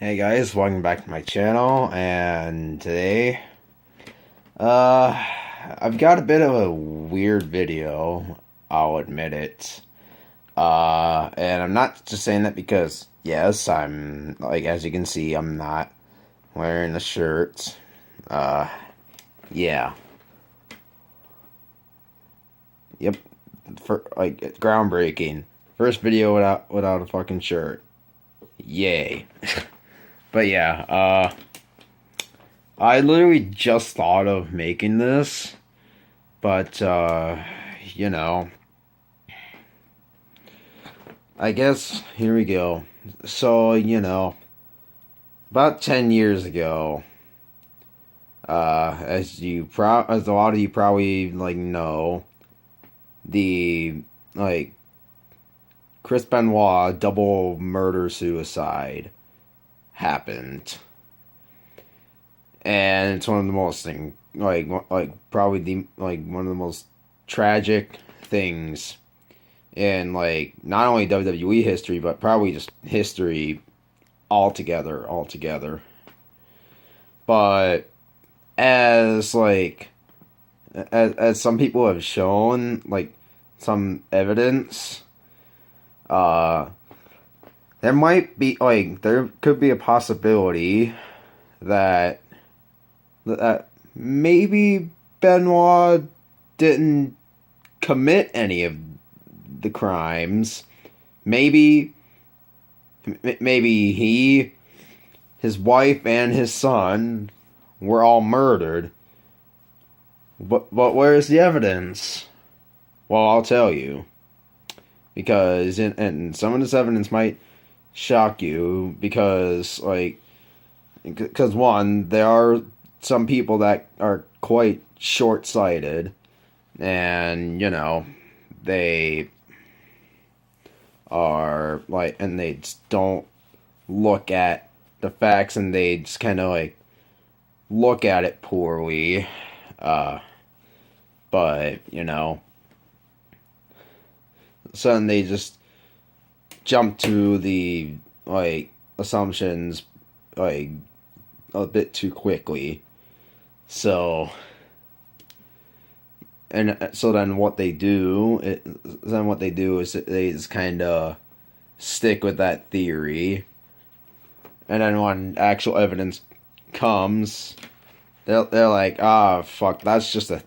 Hey guys, welcome back to my channel, and today, I've got a bit of a weird video, I'll admit it. And I'm not just saying that because, yes, I'm, like, as you can see, I'm not wearing a shirt. Uh, yeah. Yep. It's groundbreaking. First video without a fucking shirt. Yay. But yeah, I literally just thought of making this, but, you know, I guess, here we go. So, about 10 years ago, as a lot of you probably, like, know, the, like, Chris Benoit double murder-suicide happened. And it's one of the most probably one of the most tragic things in not only WWE history but probably just history altogether. But as as some people have shown, some evidence, there could be a possibility that maybe Benoit didn't commit any of the crimes. Maybe his wife and his son were all murdered. But where's the evidence? Well, I'll tell you. Because and some of this evidence might shock you because one, there are some people that are quite short-sighted, and they are and they just don't look at the facts, and they just kind of look at it poorly. But so then they just jump to the assumptions a bit too quickly. So then what they do is they just kind of stick with that theory, and then when actual evidence comes, they're like, fuck, that's just a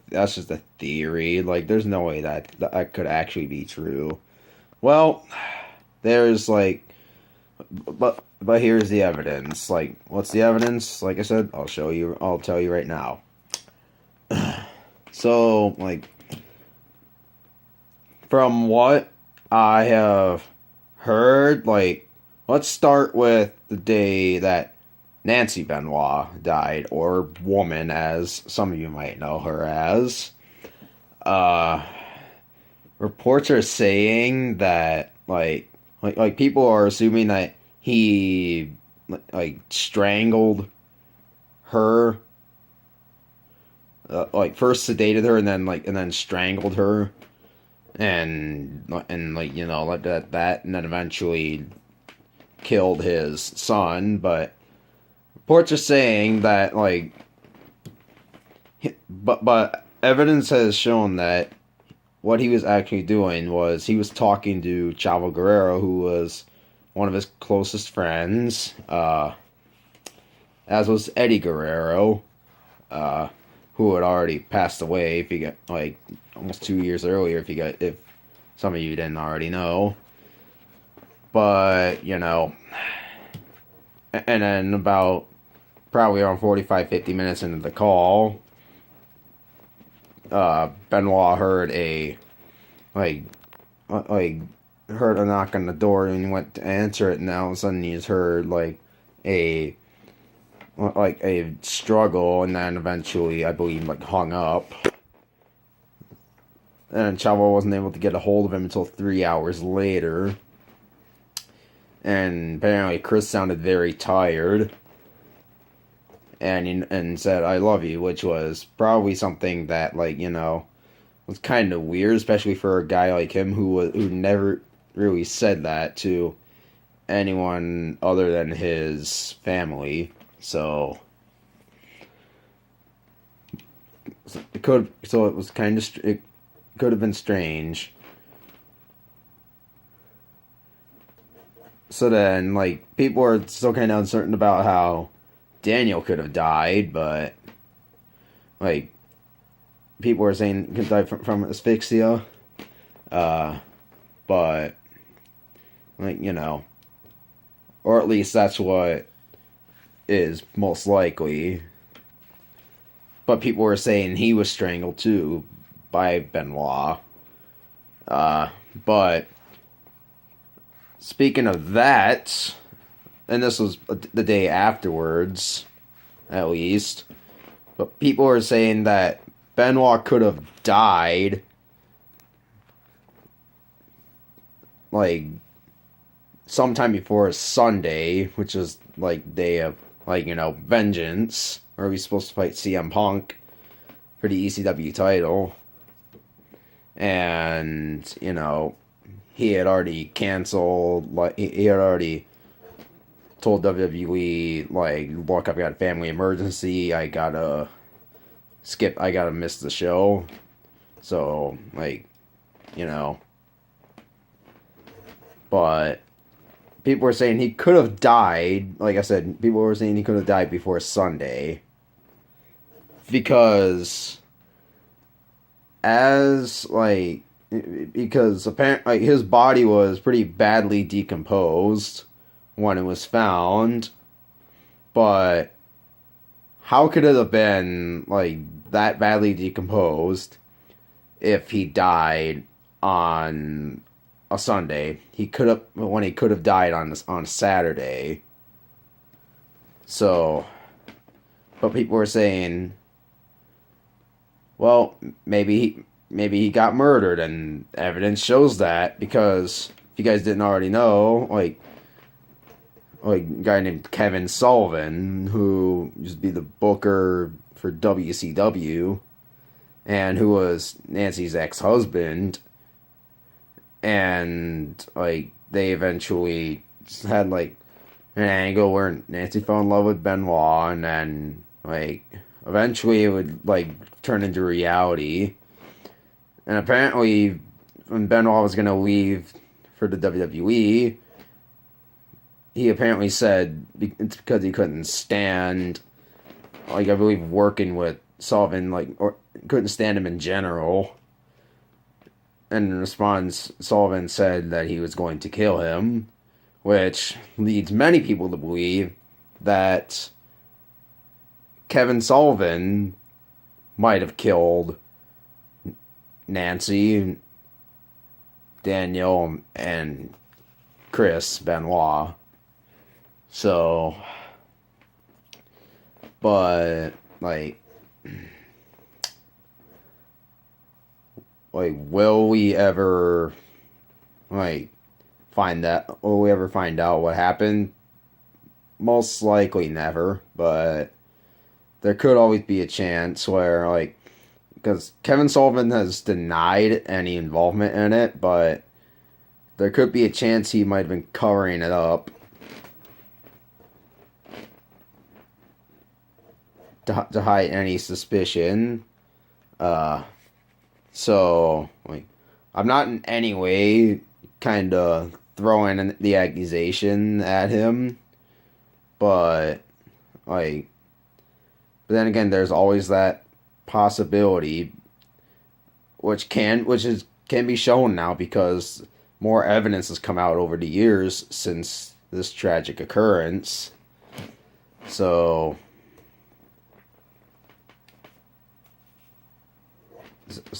theory. There's no way that could actually be true. Well, there's but here's the evidence. What's the evidence? Like I said, I'll show you. I'll tell you right now. So, from what I have heard, let's start with the day that Nancy Benoit died, or woman, as some of you might know her as. Reports are saying that, people are assuming that he, strangled her, first sedated her and then strangled her, and like that, and then eventually killed his son. But reports are saying that but evidence has shown that what he was actually doing was he was talking to Chavo Guerrero, who was one of his closest friends, as was Eddie Guerrero, who had already passed away. If you got almost 2 years earlier, if some of you didn't already know. But and then about probably around 45-50 minutes into the call, Benoit heard heard a knock on the door, and he went to answer it, and all of a sudden he's heard a struggle, and then eventually I believe hung up. And Chavo wasn't able to get a hold of him until 3 hours later. And apparently Chris sounded very tired. And said, "I love you," which was probably something that, was kind of weird, especially for a guy like him who never really said that to anyone other than his family. So it was kind of it could have been strange. So then, like, people are still kind of uncertain about how Daniel could have died, but like, people are saying he could die from asphyxia. But like, or at least that's what is most likely. But people were saying he was strangled too by Benoit. But speaking of that, and this was the day afterwards, at least, but people were saying that Benoit could have died like sometime before Sunday, which is like day of vengeance, where he's supposed to fight CM Punk for the ECW title. And, he had already canceled, like, he had already told WWE, like, look, I've got a family emergency, I gotta miss the show. So, like, but people were saying he could have died, like I said, people were saying he could have died before Sunday. Because apparently his body was pretty badly decomposed when it was found, but how could it have been like that badly decomposed if he died on a Sunday? He could have died on a Saturday. So, but people were saying, well, maybe he got murdered, and evidence shows that, because if you guys didn't already know, like a guy named Kevin Sullivan, who used to be the booker for WCW, and who was Nancy's ex-husband, and like they eventually had like an angle where Nancy fell in love with Benoit, and then like eventually it would like turn into reality. And apparently, when Benoit was going to leave for the WWE, he apparently said it's because he couldn't stand, like, I believe, working with Sullivan, like, or couldn't stand him in general. And in response, Sullivan said that he was going to kill him, which leads many people to believe that Kevin Sullivan might have killed Nancy, Daniel, and Chris Benoit. So, but like, will we ever find that? Will we ever find out what happened? Most likely never, but there could always be a chance where, because Kevin Sullivan has denied any involvement in it, but there could be a chance he might have been covering it up to hide any suspicion. So, I'm not in any way kind of throwing the accusation at him, but then again, there's always that possibility, which can be shown now because more evidence has come out over the years since this tragic occurrence. So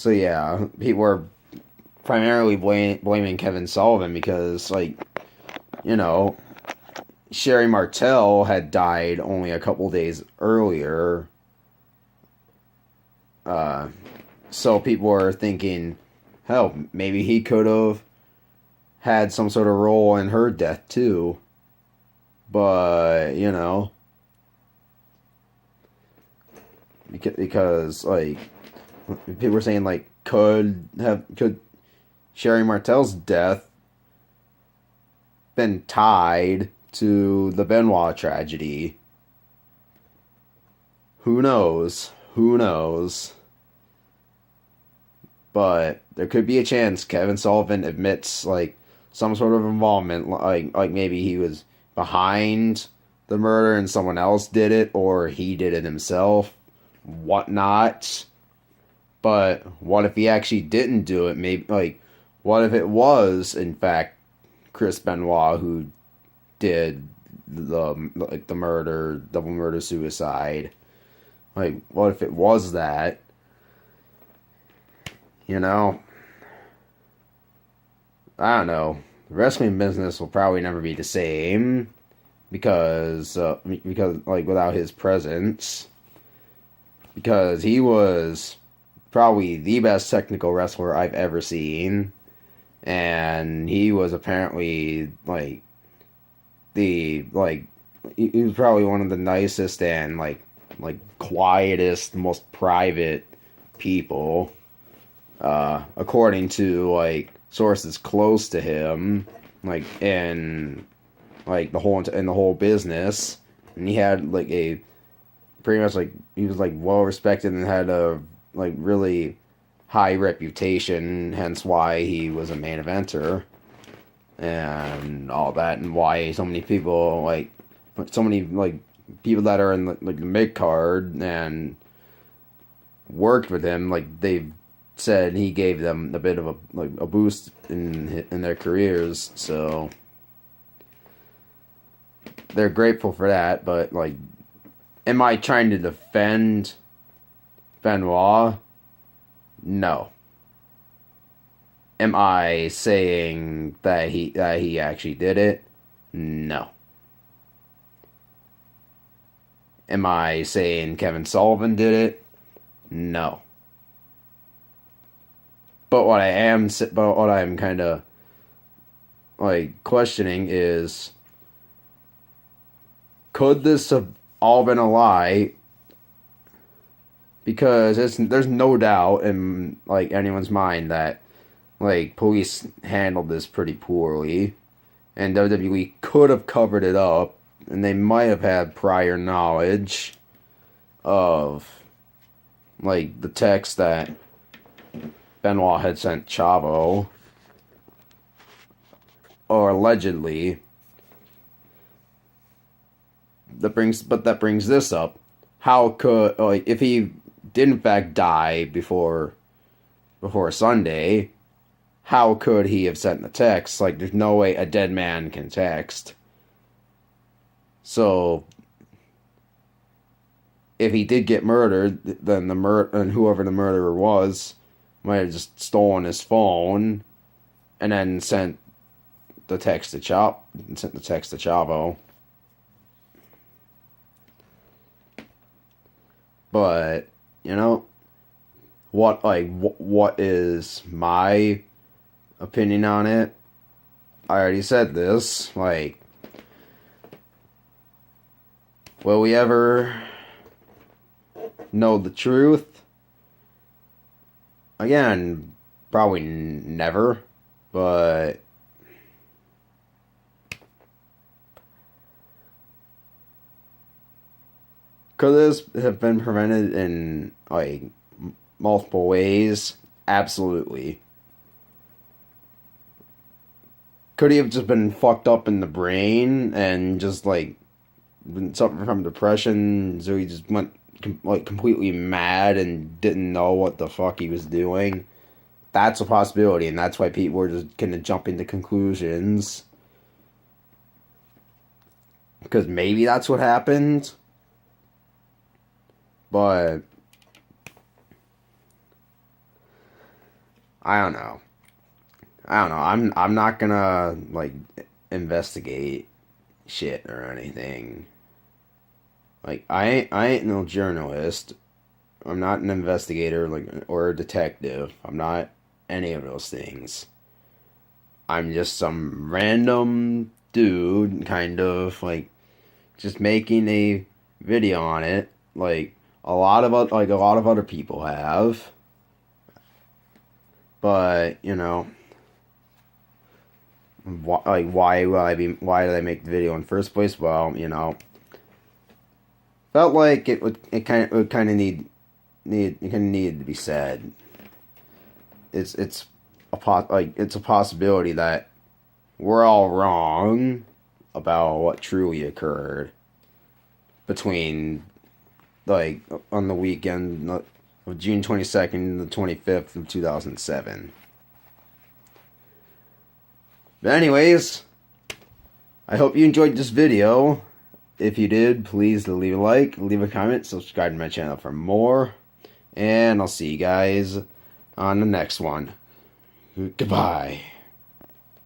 yeah, people are primarily blaming Kevin Sullivan because, Sherry Martel had died only a couple days earlier. So people are thinking, hell, maybe he could have had some sort of role in her death too. But, because people were saying, could Sherry Martel's death been tied to the Benoit tragedy. Who knows? Who knows? But there could be a chance Kevin Sullivan admits like some sort of involvement, like maybe he was behind the murder and someone else did it, or he did it himself, whatnot. But what if he actually didn't do it? Maybe like, what if it was in fact Chris Benoit who did the murder, double murder, suicide? Like, what if it was that? You know, I don't know. The wrestling business will probably never be the same because like without his presence, because he was probably the best technical wrestler I've ever seen, and he was apparently like he was probably one of the nicest and like quietest, most private people, according to like sources close to him, like in the whole business. And he had like a pretty much like he was like well respected and had a like really high reputation, hence why he was a main eventer and all that, and why so many people like so many like people that are in like the mid card and worked with him, like they said he gave them a bit of a boost in their careers, so they're grateful for that. But like, am I trying to defend Benoit? No. Am I saying that he actually did it? No. Am I saying Kevin Sullivan did it? No. But what I'm kind of like questioning is, could this have all been a lie? Because there's no doubt in like anyone's mind that like police handled this pretty poorly, and WWE could have covered it up, and they might have had prior knowledge of like the text that Benoit had sent Chavo, or allegedly. That brings this up. How could, like, if he did in fact die before Sunday, how could he have sent the text? Like, there's no way a dead man can text. So if he did get murdered, then and whoever the murderer was might have just stolen his phone and then sent the text to Chavo. But you know what is my opinion on it? I already said this. Like, will we ever know the truth? Again, probably never. But could this have been prevented in like multiple ways? Absolutely. Could he have just been fucked up in the brain and just like been suffering from depression, so he just went like completely mad and didn't know what the fuck he was doing? That's a possibility, and that's why people were just gonna jump into conclusions. Because maybe that's what happened. But I don't know. I'm not gonna like investigate shit or anything. Like I ain't no journalist. I'm not an investigator like or a detective. I'm not any of those things. I'm just some random dude, kind of like just making a video on it, like a lot of other people have. But why did I make the video in the first place? Well, felt like it kind of needed to be said. It's it's a possibility that we're all wrong about what truly occurred between on the weekend of June 22nd and the 25th of 2007. But anyways, I hope you enjoyed this video. If you did, please leave a like, leave a comment, subscribe to my channel for more, and I'll see you guys on the next one. Goodbye.